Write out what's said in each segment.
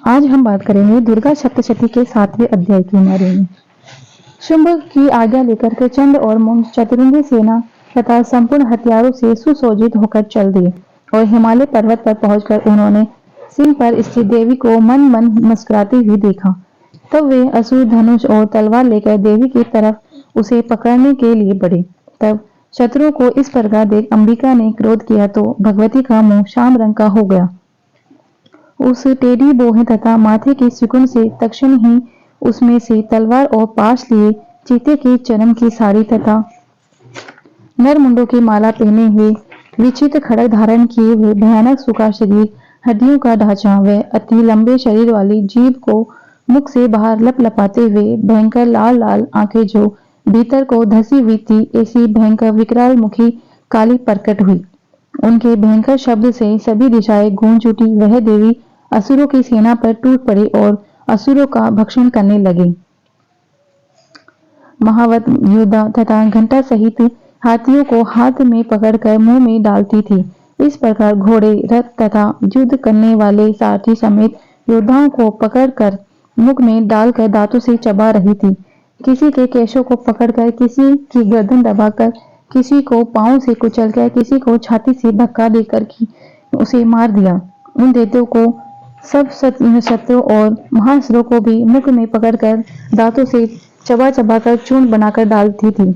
आज हम बात करेंगे दुर्गा सप्तशती के 7वें अध्याय के बारे में। शुंभ की आज्ञा लेकर के चंड और मुंड चतुरंगी सेना तथा संपूर्ण हथियारों से सुसज्जित होकर चल दिए और हिमालय पर्वत पर पहुंचकर उन्होंने सिंह पर स्थित देवी को मन मन मुस्कुराती हुई देखा। तब वे असुर धनुष और तलवार लेकर देवी की तरफ उसे पकड़ने के लिए बढ़े। तब शत्रुओं को इस प्रकार देख अंबिका ने क्रोध किया तो भगवती का मुंह शाम रंग का हो गया। उस टेढ़ी बोहें तथा माथे की सिकुड़ से तत्क्षण ही उसमें से तलवार और पाश लिए चीते की चरम की साड़ी तथा नरमुंडों की माला पहने हुए विचित्र खड़ग धारण किए हुए भयानक सूखा शरीर, हड्डियों का ढांचा व अति लंबे शरीर वाली जीभ को मुख से बाहर लपलपाते हुए भयंकर लाल लाल आंखें जो भीतर को धसी हुई थी, ऐसी भयंकर विकराल मुखी काली प्रकट हुई। उनके भयंकर शब्द से सभी दिशाएं गूंज उठी। वह देवी असुरों की सेना पर टूट पड़ी और असुरों का भक्षण करने लगे। महावत योद्धा तथा घंटा सहित हाथियों को हाथ में पकड़कर मुंह में डालती थी। इस प्रकार घोड़े, रथ तथा युद्ध करने वाले सारथी समेत योद्धाओं को पकड़कर मुख में डालकर दांतों से चबा रही थी। किसी के केशों को पकड़कर, किसी की गर्दन दबाकर, किसी को पांव से कुचलकर, किसी को छाती से धक्का देकर उसे मार दिया। उन दैत्यों को सब शस्त्रों और महाअस्त्रों को भी मुख में पकड़कर दांतों से चबा चबा कर चूर्ण बनाकर डालती थी।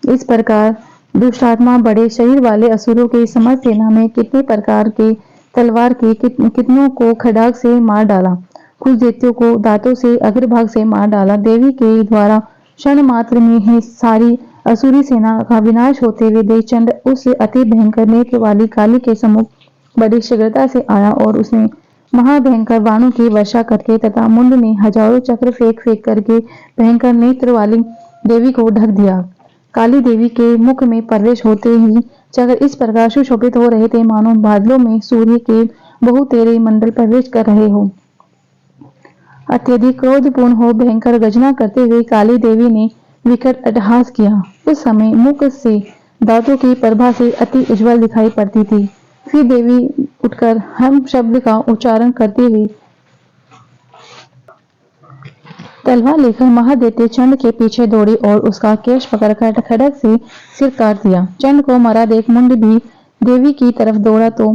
इस प्रकार दुष्टात्मा बड़े शरीर वाले असुरों के समस्त सेना में कितने प्रकार के तलवार के कितनों को खड्ग से मार डाला। कुछ दैत्यों को दांतों से अग्रभाग से मार डाला। देवी के द्वारा क्षण मात्र में ही सारी असुरी सेना का विनाश होते हुए देवचंड उस अति भयंकर नेत्र वाली काली के सम्मुख बड़ी शीघ्रता से आया और उसने महाभयंकर बाणों की वर्षा करके तथा मुंड ने हजारों चक्र फेंक फेंक करके भयंकर नेत्र वाली देवी को ढक दिया। काली देवी के मुख में प्रवेश होते ही चक्र इस प्रकार सुशोभित हो रहे थे मानो बादलों में सूर्य के बहुतेरे मंडल प्रवेश कर रहे हो। अत्यधिक क्रोधपूर्ण हो भयंकर गर्जना करते हुए काली देवी ने विकट अट्टहास किया। उस समय मुख से दांतों की प्रभा से अति उज्ज्वल दिखाई पड़ती थी। फिर देवी उठकर हम शब्द का उच्चारण करते हुए तलवार लेकर महादैत्य चंड के पीछे दौड़ी और उसका केश पकड़कर खड्ग से सिर काट दिया। चंड को मरा देख मुंड भी देवी की तरफ दौड़ा तो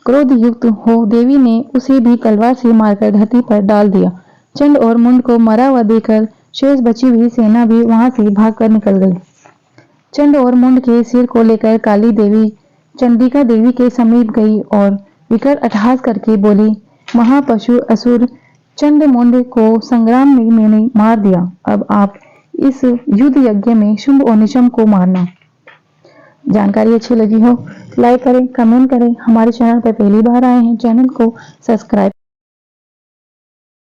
क्रोध युक्त हो देवी ने उसे भी तलवार से मारकर धरती पर डाल दिया। चंड और मुंड को मरा हुआ देखकर शेष बची हुई सेना भी वहां से भागकर निकल गई। चंड और मुंड के सिर को लेकर काली देवी चंडिका देवी के समीप गई और विकट अट्टहास करके बोली, महापशु असुर चंड मुंड को संग्राम में मैंने मार दिया। अब आप इस युद्ध यज्ञ में शुंभ और निशुंभ को मारना। जानकारी अच्छी लगी हो लाइक करें, कमेंट करें। हमारे चैनल पर पहली बार आए हैं, चैनल को सब्सक्राइब